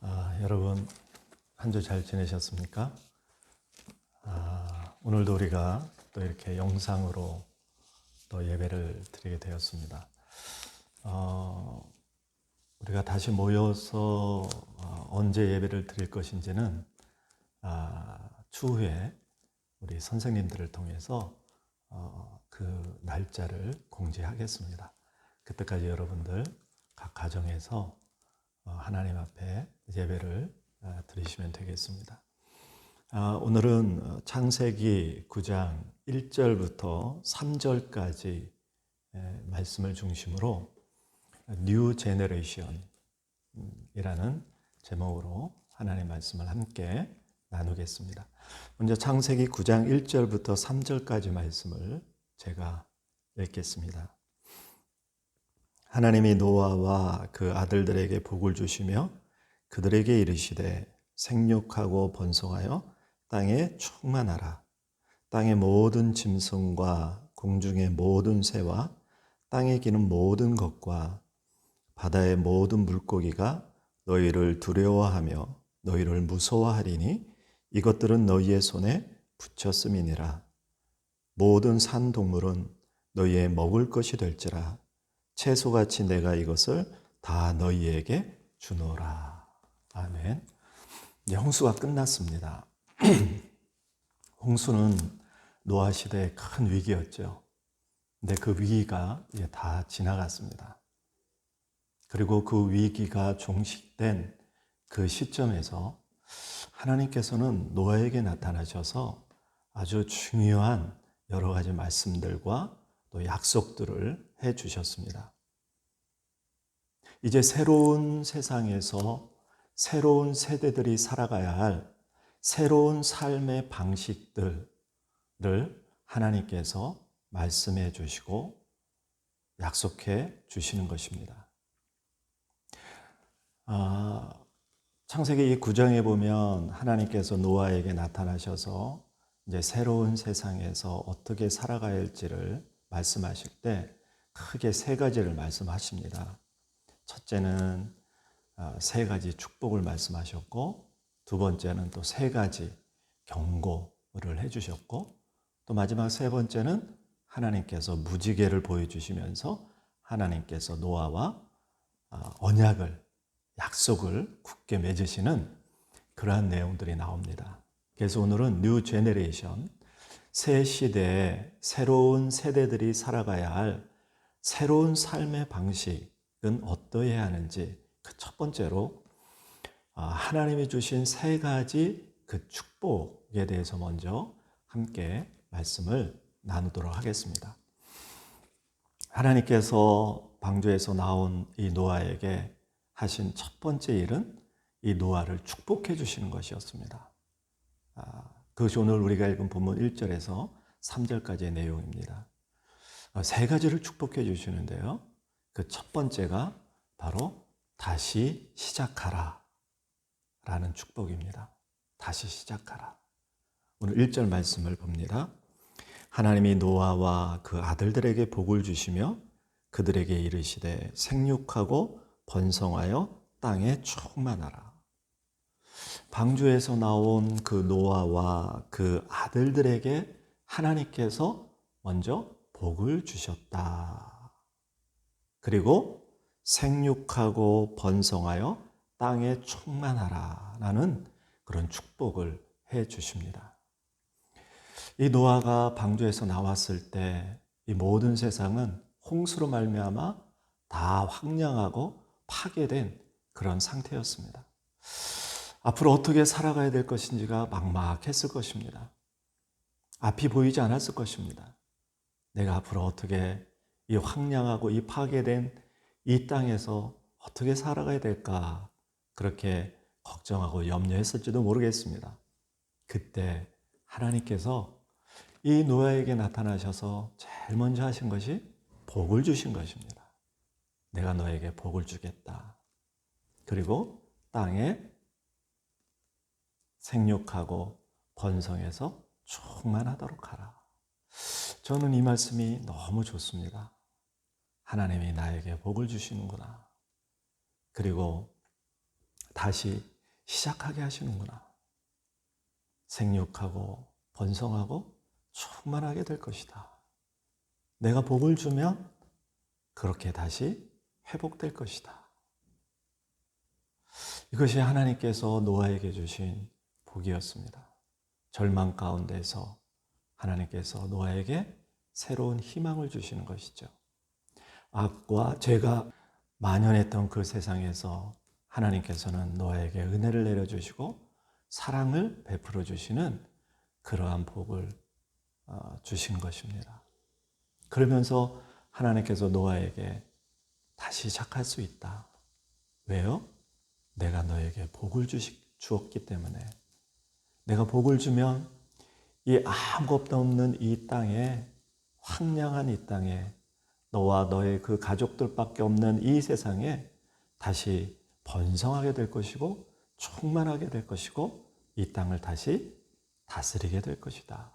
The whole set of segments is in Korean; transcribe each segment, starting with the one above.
여러분 한 주 잘 지내셨습니까? 오늘도 우리가 또 이렇게 영상으로 또 예배를 드리게 되었습니다. 우리가 다시 모여서 언제 예배를 드릴 것인지는 추후에 우리 선생님들을 통해서 그 날짜를 공지하겠습니다. 그때까지 여러분들 각 가정에서 하나님 앞에 예배를 드리시면 되겠습니다. 오늘은 창세기 9장 1절부터 3절까지 말씀을 중심으로 뉴 제너레이션이라는 제목으로 하나님의 말씀을 함께 나누겠습니다. 먼저 창세기 9장 1절부터 3절까지 말씀을 제가 읽겠습니다. 하나님이 노아와 그 아들들에게 복을 주시며 그들에게 이르시되 생육하고 번성하여 땅에 충만하라. 땅의 모든 짐승과 공중의 모든 새와 땅에 기는 모든 것과 바다의 모든 물고기가 너희를 두려워하며 너희를 무서워하리니 이것들은 너희의 손에 붙였음이니라. 모든 산 동물은 너희의 먹을 것이 될지라. 채소같이 내가 이것을 다 너희에게 주노라. 아멘. 이제 홍수가 끝났습니다. 홍수는 노아 시대의 큰 위기였죠. 근데 그 위기가 이제 다 지나갔습니다. 그리고 그 위기가 종식된 그 시점에서 하나님께서는 노아에게 나타나셔서 아주 중요한 여러 가지 말씀들과 또 약속들을 해 주셨습니다. 이제 새로운 세상에서 새로운 세대들이 살아가야 할 새로운 삶의 방식들을 하나님께서 말씀해 주시고 약속해 주시는 것입니다. 창세기 9장에 보면 하나님께서 노아에게 나타나셔서 이제 새로운 세상에서 어떻게 살아가야 할지를 말씀하실 때 크게 세 가지를 말씀하십니다. 첫째는 세 가지 축복을 말씀하셨고, 두 번째는 또 세 가지 경고를 해주셨고, 또 마지막 세 번째는 하나님께서 무지개를 보여주시면서 하나님께서 노아와 언약을, 약속을 굳게 맺으시는 그러한 내용들이 나옵니다. 그래서 오늘은 뉴 제너레이션, 새 시대에 새로운 세대들이 살아가야 할 새로운 삶의 방식은 어떠해야 하는지, 그 첫 번째로 하나님이 주신 세 가지 그 축복에 대해서 먼저 함께 말씀을 나누도록 하겠습니다. 하나님께서 방주에서 나온 이 노아에게 하신 첫 번째 일은 이 노아를 축복해 주시는 것이었습니다. 그것이 오늘 우리가 읽은 본문 1절에서 3절까지의 내용입니다. 세 가지를 축복해 주시는데요. 그 첫 번째가 바로 다시 시작하라 라는 축복입니다. 다시 시작하라. 오늘 1절 말씀을 봅니다. 하나님이 노아와 그 아들들에게 복을 주시며 그들에게 이르시되 생육하고 번성하여 땅에 충만하라. 방주에서 나온 그 노아와 그 아들들에게 하나님께서 먼저 복을 주셨다. 그리고 생육하고 번성하여 땅에 충만하라 라는 그런 축복을 해 주십니다. 이 노아가 방주에서 나왔을 때 이 모든 세상은 홍수로 말미암아 다 황량하고 파괴된 그런 상태였습니다. 앞으로 어떻게 살아가야 될 것인지가 막막했을 것입니다. 앞이 보이지 않았을 것입니다. 내가 앞으로 어떻게 이 황량하고 이 파괴된 이 땅에서 어떻게 살아가야 될까, 그렇게 걱정하고 염려했을지도 모르겠습니다. 그때 하나님께서 이 노아에게 나타나셔서 제일 먼저 하신 것이 복을 주신 것입니다. 내가 너에게 복을 주겠다. 그리고 땅에 생육하고 번성해서 충만하도록 하라. 저는 이 말씀이 너무 좋습니다. 하나님이 나에게 복을 주시는구나. 그리고 다시 시작하게 하시는구나. 생육하고 번성하고 충만하게 될 것이다. 내가 복을 주면 그렇게 다시 회복될 것이다. 이것이 하나님께서 노아에게 주신 복이었습니다. 절망 가운데서 하나님께서 노아에게 새로운 희망을 주시는 것이죠. 악과 죄가 만연했던 그 세상에서 하나님께서는 노아에게 은혜를 내려주시고 사랑을 베풀어 주시는 그러한 복을 주신 것입니다. 그러면서 하나님께서 노아에게 다시 시작할 수 있다. 왜요? 내가 너에게 복을 주었기 때문에. 내가 복을 주면 이 아무것도 없는 이 땅에, 황량한 이 땅에, 너와 너의 그 가족들밖에 없는 이 세상에 다시 번성하게 될 것이고 충만하게 될 것이고 이 땅을 다시 다스리게 될 것이다.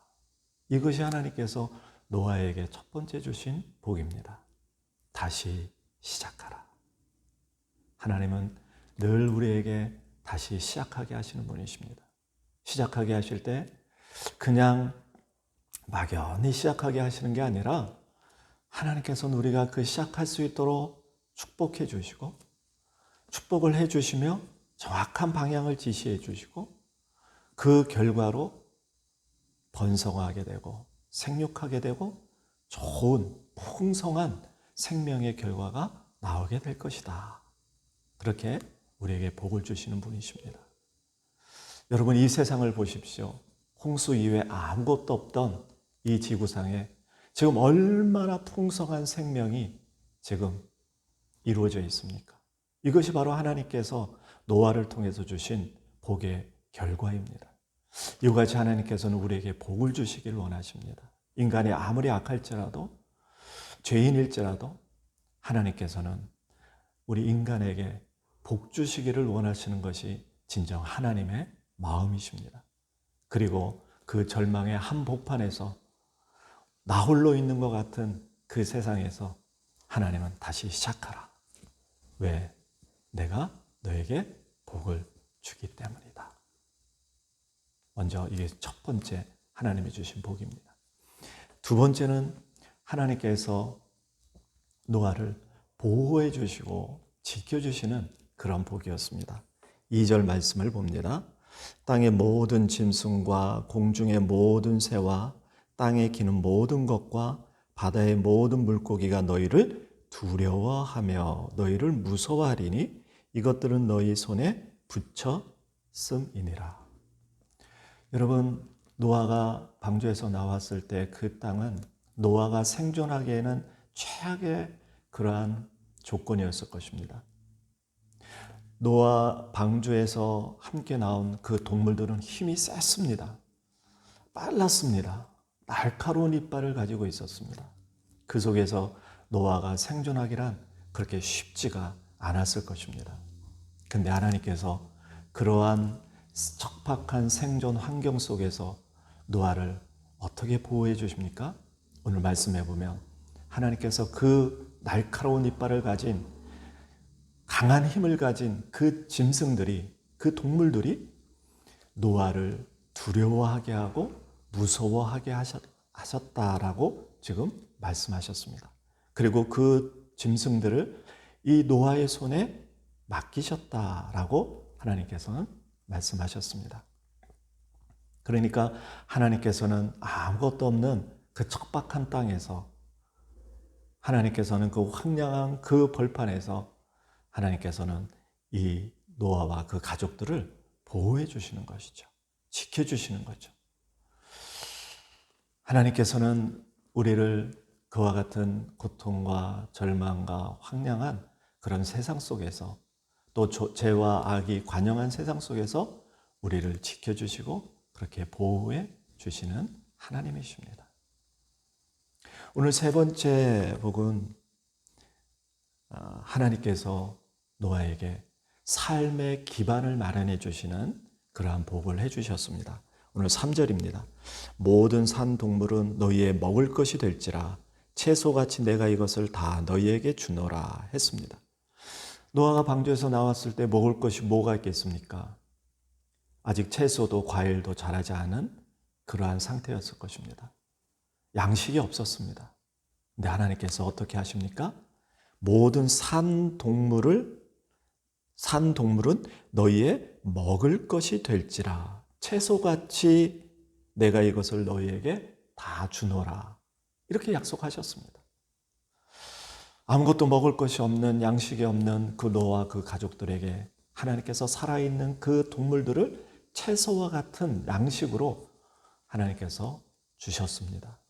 이것이 하나님께서 노아에게 첫 번째 주신 복입니다. 다시 시작하라. 하나님은 늘 우리에게 다시 시작하게 하시는 분이십니다. 시작하게 하실 때 그냥 막연히 시작하게 하시는 게 아니라 하나님께서는 우리가 그 시작할 수 있도록 축복해 주시고 축복을 해 주시며 정확한 방향을 지시해 주시고 그 결과로 번성하게 되고 생육하게 되고 좋은 풍성한 생명의 결과가 나오게 될 것이다. 그렇게 우리에게 복을 주시는 분이십니다. 여러분, 이 세상을 보십시오. 홍수 이외에 아무것도 없던 이 지구상에 지금 얼마나 풍성한 생명이 지금 이루어져 있습니까? 이것이 바로 하나님께서 노아를 통해서 주신 복의 결과입니다. 이와 같이 하나님께서는 우리에게 복을 주시길 원하십니다. 인간이 아무리 악할지라도 죄인일지라도 하나님께서는 우리 인간에게 복 주시기를 원하시는 것이 진정 하나님의 마음이십니다. 그리고 그 절망의 한복판에서 나 홀로 있는 것 같은 그 세상에서 하나님은 다시 시작하라. 왜? 내가 너에게 복을 주기 때문이다. 먼저 이게 첫 번째 하나님이 주신 복입니다. 두 번째는 하나님께서 노아를 보호해 주시고 지켜주시는 그런 복이었습니다. 2절 말씀을 봅니다. 땅의 모든 짐승과 공중의 모든 새와 땅에 기는 모든 것과 바다의 모든 물고기가 너희를 두려워하며 너희를 무서워하리니 이것들은 너희 손에 붙였음이니라. 여러분, 노아가 방주에서 나왔을 때 그 땅은 노아가 생존하기에는 최악의 그러한 조건이었을 것입니다. 노아 방주에서 함께 나온 그 동물들은 힘이 셌습니다. 빨랐습니다. 날카로운 이빨을 가지고 있었습니다. 그 속에서 노아가 생존하기란 그렇게 쉽지가 않았을 것입니다. 근데 하나님께서 그러한 척박한 생존 환경 속에서 노아를 어떻게 보호해 주십니까? 오늘 말씀해 보면 하나님께서 그 날카로운 이빨을 가진 강한 힘을 가진 그 짐승들이, 그 동물들이 노아를 두려워하게 하고 무서워하게 하셨다라고 지금 말씀하셨습니다. 그리고 그 짐승들을 이 노아의 손에 맡기셨다라고 하나님께서는 말씀하셨습니다. 그러니까 하나님께서는 아무것도 없는 그 척박한 땅에서 하나님께서는 그 황량한 그 벌판에서 하나님께서는 이 노아와 그 가족들을 보호해 주시는 것이죠. 지켜주시는 거죠. 하나님께서는 우리를 그와 같은 고통과 절망과 황량한 그런 세상 속에서 또 죄와 악이 관영한 세상 속에서 우리를 지켜주시고 그렇게 보호해 주시는 하나님이십니다. 오늘 세 번째 복은 하나님께서 노아에게 삶의 기반을 마련해 주시는 그러한 복을 해 주셨습니다. 오늘 3절입니다. 모든 산 동물은 너희의 먹을 것이 될지라 채소같이 내가 이것을 다 너희에게 주노라 했습니다. 노아가 방주에서 나왔을 때 먹을 것이 뭐가 있겠습니까? 아직 채소도 과일도 자라지 않은 그러한 상태였을 것입니다. 양식이 없었습니다. 근데 하나님께서 어떻게 하십니까? 모든 산 동물은 너희의 먹을 것이 될지라. 채소같이 내가 이것을 너희에게 다 주노라. 이렇게 약속하셨습니다. 아무것도 먹을 것이 없는, 양식이 없는 그 노아 그 가족들에게 하나님께서 살아있는 그 동물들을 채소와 같은 양식으로 하나님께서 주셨습니다.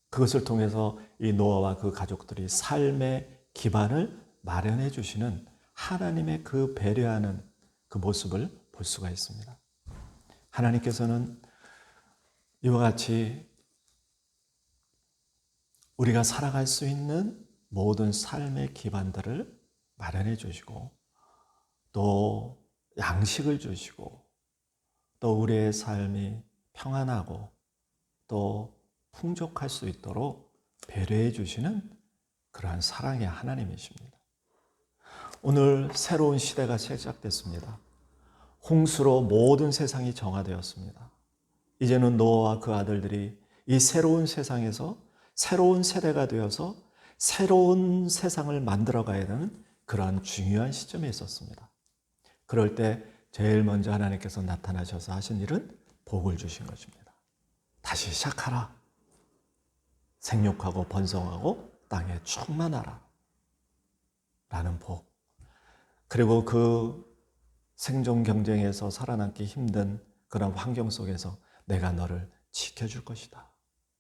그것을 통해서 이 노아와 그 가족들이 삶의 기반을 마련해 주시는 하나님의 그 배려하는 그 모습을 볼 수가 있습니다. 하나님께서는 이와 같이 우리가 살아갈 수 있는 모든 삶의 기반들을 마련해 주시고 또 양식을 주시고 또 우리의 삶이 평안하고 또 풍족할 수 있도록 배려해 주시는 그러한 사랑의 하나님이십니다. 오늘 새로운 시대가 시작됐습니다. 홍수로 모든 세상이 정화되었습니다. 이제는 노아와 그 아들들이 이 새로운 세상에서 새로운 세대가 되어서 새로운 세상을 만들어가야 되는 그러한 중요한 시점에 있었습니다. 그럴 때 제일 먼저 하나님께서 나타나셔서 하신 일은 복을 주신 것입니다. 다시 시작하라. 생육하고 번성하고 땅에 충만하라. 라는 복. 그리고 그 생존 경쟁에서 살아남기 힘든 그런 환경 속에서 내가 너를 지켜줄 것이다.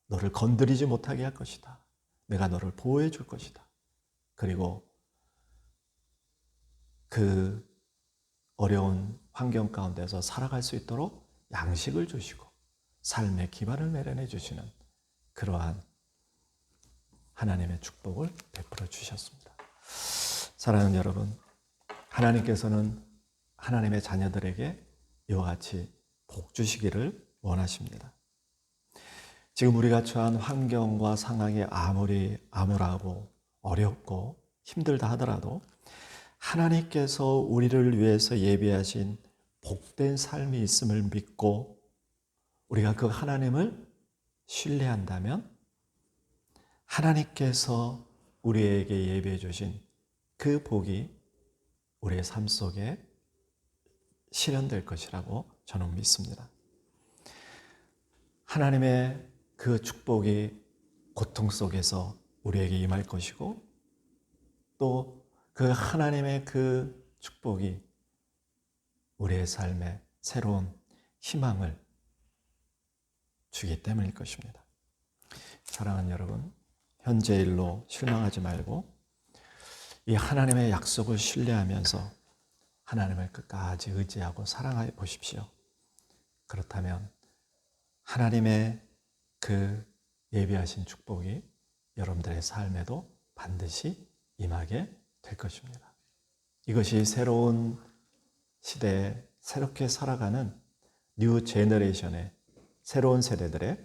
너를 건드리지 못하게 할 것이다. 내가 너를 보호해 줄 것이다. 그리고 그 어려운 환경 가운데서 살아갈 수 있도록 양식을 주시고 삶의 기반을 마련해 주시는 그러한 하나님의 축복을 베풀어 주셨습니다. 사랑하는 여러분, 하나님께서는 하나님의 자녀들에게 이와 같이 복 주시기를 원하십니다. 지금 우리가 처한 환경과 상황이 아무리 암울하고 어렵고 힘들다 하더라도 하나님께서 우리를 위해서 예비하신 복된 삶이 있음을 믿고 우리가 그 하나님을 신뢰한다면 하나님께서 우리에게 예비해 주신 그 복이 우리의 삶 속에 실현될 것이라고 저는 믿습니다. 하나님의 그 축복이 고통 속에서 우리에게 임할 것이고 또 그 하나님의 그 축복이 우리의 삶에 새로운 희망을 주기 때문일 것입니다. 사랑하는 여러분, 현재 일로 실망하지 말고 이 하나님의 약속을 신뢰하면서 하나님을 끝까지 의지하고 사랑해 보십시오. 그렇다면 하나님의 그 예비하신 축복이 여러분들의 삶에도 반드시 임하게 될 것입니다. 이것이 새로운 시대에 새롭게 살아가는 뉴 제너레이션의 새로운 세대들의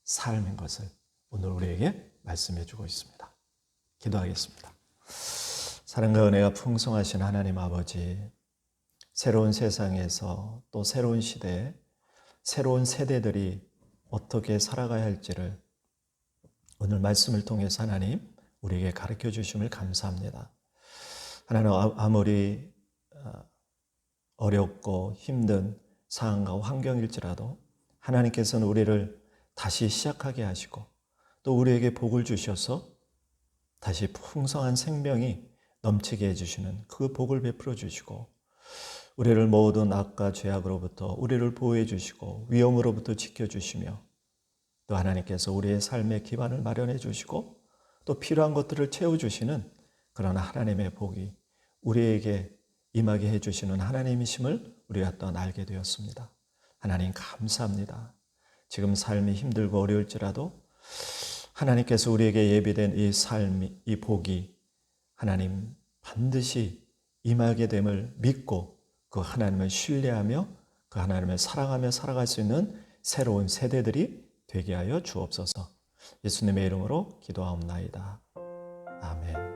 삶인 것을 오늘 우리에게 말씀해 주고 있습니다. 기도하겠습니다. 사랑과 은혜가 풍성하신 하나님 아버지, 새로운 세상에서 또 새로운 시대에 새로운 세대들이 어떻게 살아가야 할지를 오늘 말씀을 통해서 하나님 우리에게 가르쳐 주심을 감사합니다. 하나님, 아무리 어렵고 힘든 상황과 환경일지라도 하나님께서는 우리를 다시 시작하게 하시고 또 우리에게 복을 주셔서 다시 풍성한 생명이 넘치게 해주시는 그 복을 베풀어 주시고 우리를 모든 악과 죄악으로부터 우리를 보호해 주시고 위험으로부터 지켜주시며 또 하나님께서 우리의 삶의 기반을 마련해 주시고 또 필요한 것들을 채워주시는 그런 하나님의 복이 우리에게 임하게 해주시는 하나님이심을 우리가 또 알게 되었습니다. 하나님 감사합니다. 지금 삶이 힘들고 어려울지라도 하나님께서 우리에게 예비된 이 삶, 이 복이 하나님 반드시 임하게 됨을 믿고 그 하나님을 신뢰하며 그 하나님을 사랑하며 살아갈 수 있는 새로운 세대들이 되게 하여 주옵소서. 예수님의 이름으로 기도하옵나이다. 아멘.